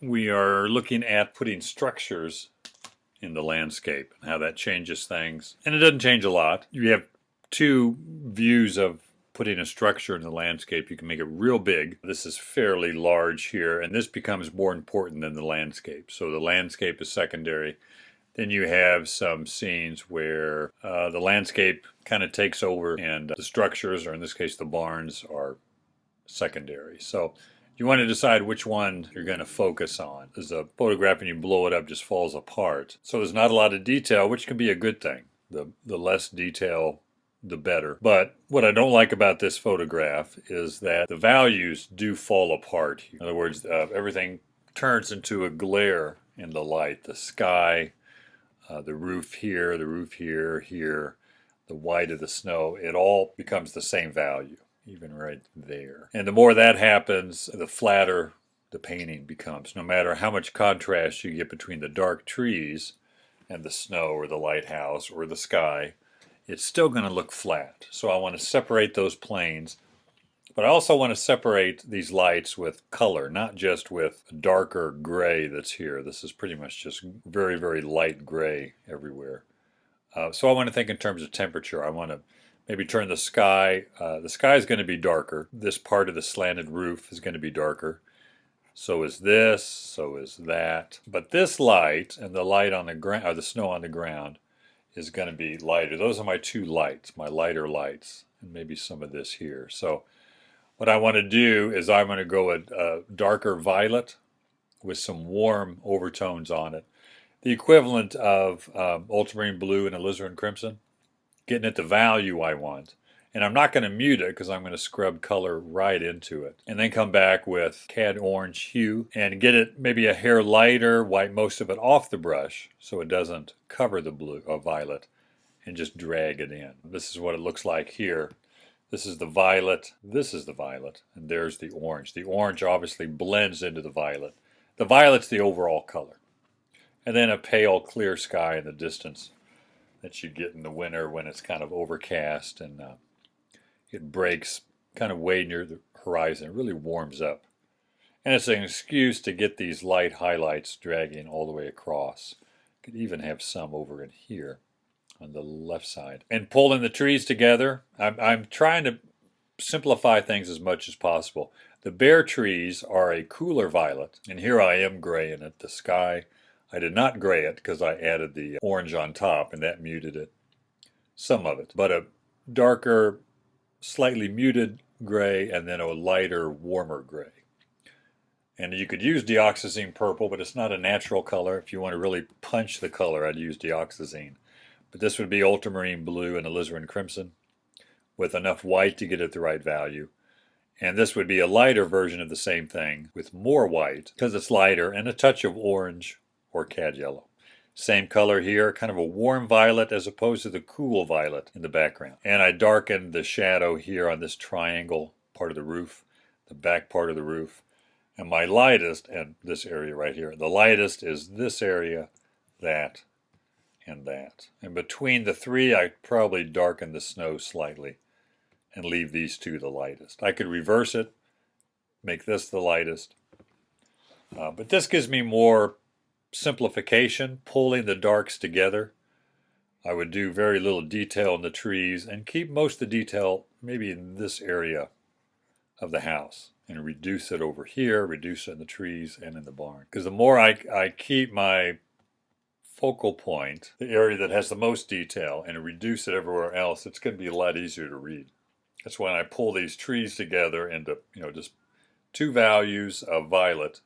We are looking at putting structures in the landscape and how that changes things. And it doesn't change a lot. You have two views of putting a structure in the landscape. You can make it real big. This is fairly large here, and this becomes more important than the landscape. So the landscape is secondary. Then you have some scenes where the landscape kind of takes over and the structures, or in this case the barns, are secondary. So you want to decide which one you're going to focus on. There's a photograph and you blow it up, just falls apart. So there's not a lot of detail, which can be a good thing. The less detail, the better. But what I don't like about this photograph is that the values do fall apart. In other words, everything turns into a glare in the light. The sky, the roof here, here, the white of the snow, it all becomes the same value, even right there. And the more that happens, the flatter the painting becomes. No matter how much contrast you get between the dark trees and the snow or the lighthouse or the sky, it's still going to look flat. So I want to separate those planes, but I also want to separate these lights with color, not just with darker gray that's here. This is pretty much just very, very light gray everywhere. So I want to think in terms of temperature. I want to maybe turn the sky. The sky is going to be darker. This part of the slanted roof is going to be darker. So is this, so is that. But this light and the light on the ground, or the snow on the ground, is going to be lighter. Those are my two lights, my lighter lights, and maybe some of this here. So what I want to do is I'm going to go a darker violet with some warm overtones on it. The equivalent of ultramarine blue and alizarin crimson, getting at the value I want. And I'm not going to mute it because I'm going to scrub color right into it. And then come back with cad orange hue and get it maybe a hair lighter, wipe most of it off the brush so it doesn't cover the blue or violet, and just drag it in. This is what it looks like here. This is the violet, this is the violet, and there's the orange. The orange obviously blends into the violet. The violet's the overall color. And then a pale clear sky in the distance that you get in the winter when it's kind of overcast and it breaks kind of way near the horizon. It really warms up. And it's an excuse to get these light highlights dragging all the way across. Could even have some over in here on the left side. And pulling the trees together, I'm trying to simplify things as much as possible. The bare trees are a cooler violet, and here I am graying it. The sky, I did not gray it because I added the orange on top, and that muted it, some of it. But a darker, slightly muted gray, and then a lighter, warmer gray. And you could use deoxazine purple, but it's not a natural color. If you want to really punch the color, I'd use deoxazine. But this would be ultramarine blue and alizarin crimson with enough white to get at the right value. And this would be a lighter version of the same thing with more white because it's lighter and a touch of orange or cad yellow. Same color here, kind of a warm violet as opposed to the cool violet in the background. And I darkened the shadow here on this triangle part of the roof, the back part of the roof. And my lightest, and this area right here, the lightest is this area, that, and that. And between the three, I probably darken the snow slightly and leave these two the lightest. I could reverse it, make this the lightest. But this gives me more simplification, pulling the darks together. I would do very little detail in the trees and keep most of the detail maybe in this area of the house and reduce it over here, reduce it in the trees and in the barn. Because the more I keep my focal point, the area that has the most detail, and reduce it everywhere else, it's going to be a lot easier to read. That's when I pull these trees together into, just two values of violet,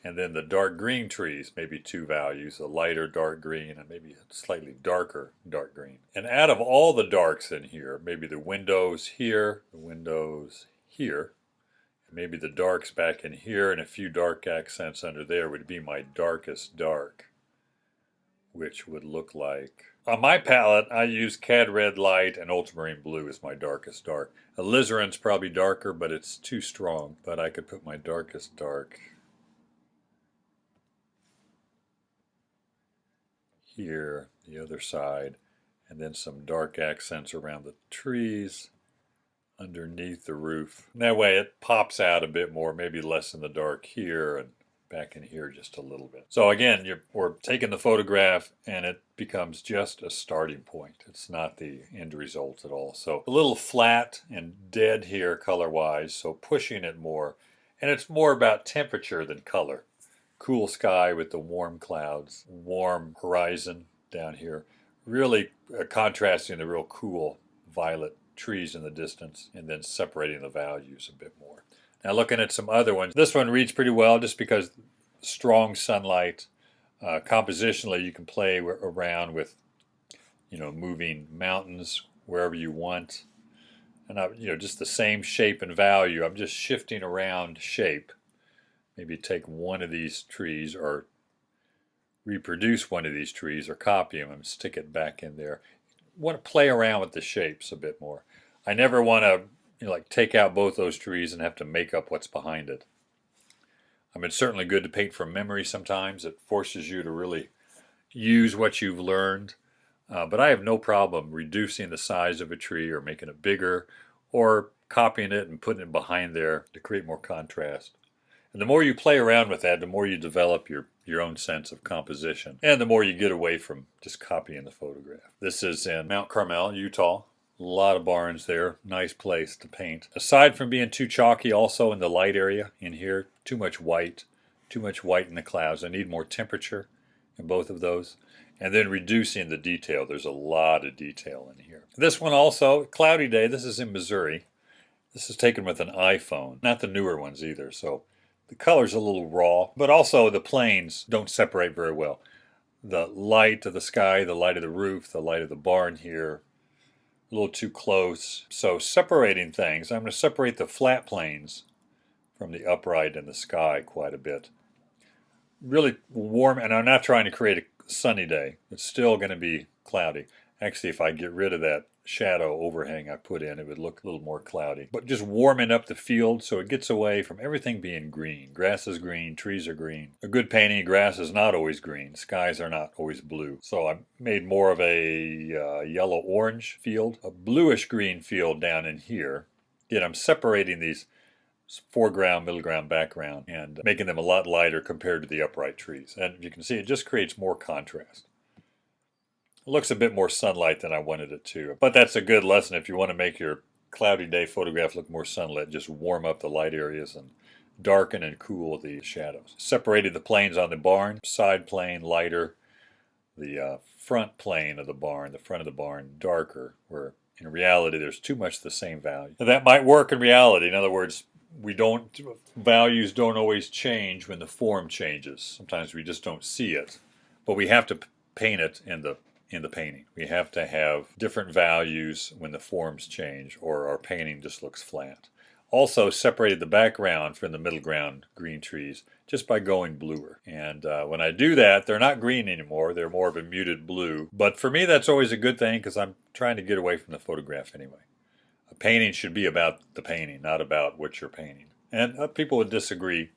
and then the dark green trees, maybe two values, a lighter dark green and maybe a slightly darker dark green. And out of all the darks in here, maybe the windows here, the windows here, and maybe the darks back in here and a few dark accents under there would be my darkest dark, which would look like... On my palette, I use cad red light and ultramarine blue as my darkest dark. Alizarin's probably darker, but it's too strong. But I could put my darkest dark here, the other side, and then some dark accents around the trees underneath the roof. And that way it pops out a bit more, maybe less in the dark here and back in here just a little bit. So again, we're taking the photograph and it becomes just a starting point. It's not the end result at all. So a little flat and dead here color-wise, so pushing it more. And it's more about temperature than color. Cool sky with the warm clouds, warm horizon down here. Really contrasting the real cool violet trees in the distance and then separating the values a bit more. Now looking at some other ones, this one reads pretty well just because strong sunlight. Compositionally, you can play around with, moving mountains wherever you want. And just the same shape and value. I'm just shifting around shape. Maybe take one of these trees or reproduce one of these trees or copy them and stick it back in there. Want to play around with the shapes a bit more. I never want to like take out both those trees and have to make up what's behind it. I mean, it's certainly good to paint from memory sometimes. It forces you to really use what you've learned. But I have no problem reducing the size of a tree or making it bigger or copying it and putting it behind there to create more contrast. And the more you play around with that, the more you develop your own sense of composition. And the more you get away from just copying the photograph. This is in Mount Carmel, Utah. A lot of barns there. Nice place to paint. Aside from being too chalky, also in the light area in here, too much white in the clouds. I need more temperature in both of those. And then reducing the detail. There's a lot of detail in here. This one also, cloudy day. This is in Missouri. This is taken with an iPhone. Not the newer ones either. So the color's a little raw. But also the planes don't separate very well. The light of the sky, the light of the roof, the light of the barn here, a little too close. So separating things, I'm going to separate the flat planes from the upright and the sky quite a bit. Really warm, and I'm not trying to create a sunny day. It's still going to be cloudy. Actually, if I get rid of that shadow overhang I put in, it would look a little more cloudy. But just warming up the field so it gets away from everything being green. Grass is green, trees are green. A good painting, grass is not always green. Skies are not always blue. So I made more of a yellow-orange field, a bluish-green field down in here. Yet I'm separating these foreground, middle ground, background, and making them a lot lighter compared to the upright trees. And you can see it just creates more contrast. It looks a bit more sunlight than I wanted it to. But that's a good lesson if you want to make your cloudy day photograph look more sunlit. Just warm up the light areas and darken and cool the shadows. Separated the planes on the barn. Side plane lighter. The front plane of the barn, the front of the barn, darker. Where in reality there's too much the same value. Now, that might work in reality. In other words, values don't always change when the form changes. Sometimes we just don't see it. But we have to paint it in the painting. We have to have different values when the forms change or our painting just looks flat. Also separated the background from the middle ground green trees just by going bluer. And when I do that, they're not green anymore. They're more of a muted blue. But for me, that's always a good thing because I'm trying to get away from the photograph anyway. A painting should be about the painting, not about what you're painting. And people would disagree.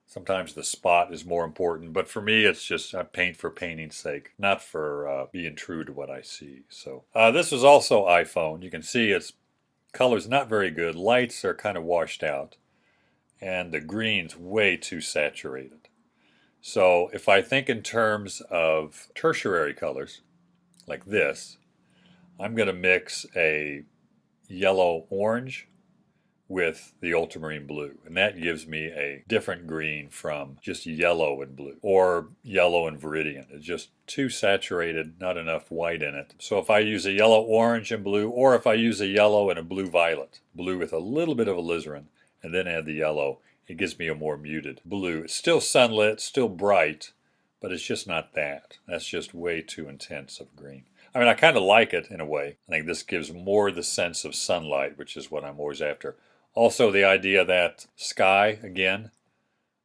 Sometimes the spot is more important, but for me it's just I paint for painting's sake, not for being true to what I see. So this is also iPhone. You can see its color's not very good. Lights are kind of washed out, and the green's way too saturated. So if I think in terms of tertiary colors, like this, I'm going to mix a yellow-orange with the ultramarine blue, and that gives me a different green from just yellow and blue or yellow and viridian. It's just too saturated, not enough white in it. So if I use a yellow orange and blue, or if I use a yellow and a blue violet, blue with a little bit of alizarin, and then add the yellow, it gives me a more muted blue. It's still sunlit, still bright, but it's just not that. That's just way too intense of green. I mean, I kind of like it in a way. I think this gives more the sense of sunlight, which is what I'm always after. Also, the idea that sky, again,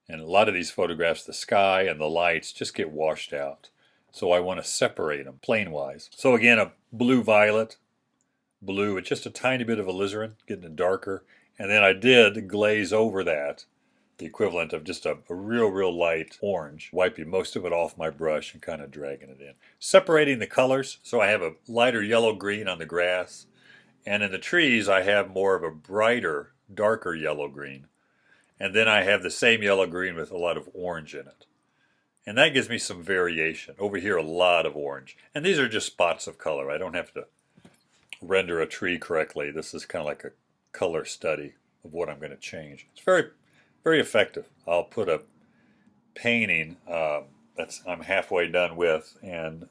and a lot of these photographs, the sky and the lights just get washed out. So I want to separate them, plane-wise. So again, a blue-violet, blue with just a tiny bit of alizarin, getting it darker. And then I did glaze over that, the equivalent of just a real light orange, wiping most of it off my brush and kind of dragging it in. Separating the colors, so I have a lighter yellow-green on the grass. And in the trees, I have more of a brighter, darker yellow-green. And then I have the same yellow-green with a lot of orange in it. And that gives me some variation. Over here, a lot of orange. And these are just spots of color. I don't have to render a tree correctly. This is kind of like a color study of what I'm going to change. It's very, very effective. I'll put a painting that's I'm halfway done with, and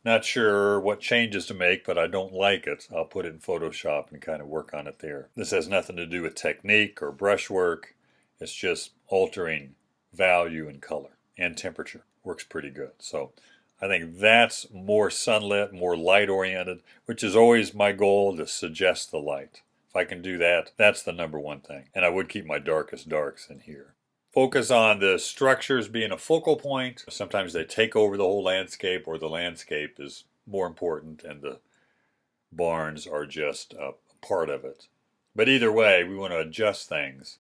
not sure what changes to make, but I don't like it. I'll put it in Photoshop and kind of work on it there. This has nothing to do with technique or brushwork. It's just altering value and color and temperature. Works pretty good. So I think that's more sunlit, more light oriented, which is always my goal, to suggest the light. If I can do that, that's the number one thing. And I would keep my darkest darks in here. Focus on the structures being a focal point. Sometimes they take over the whole landscape, or the landscape is more important and the barns are just a part of it. But either way, we want to adjust things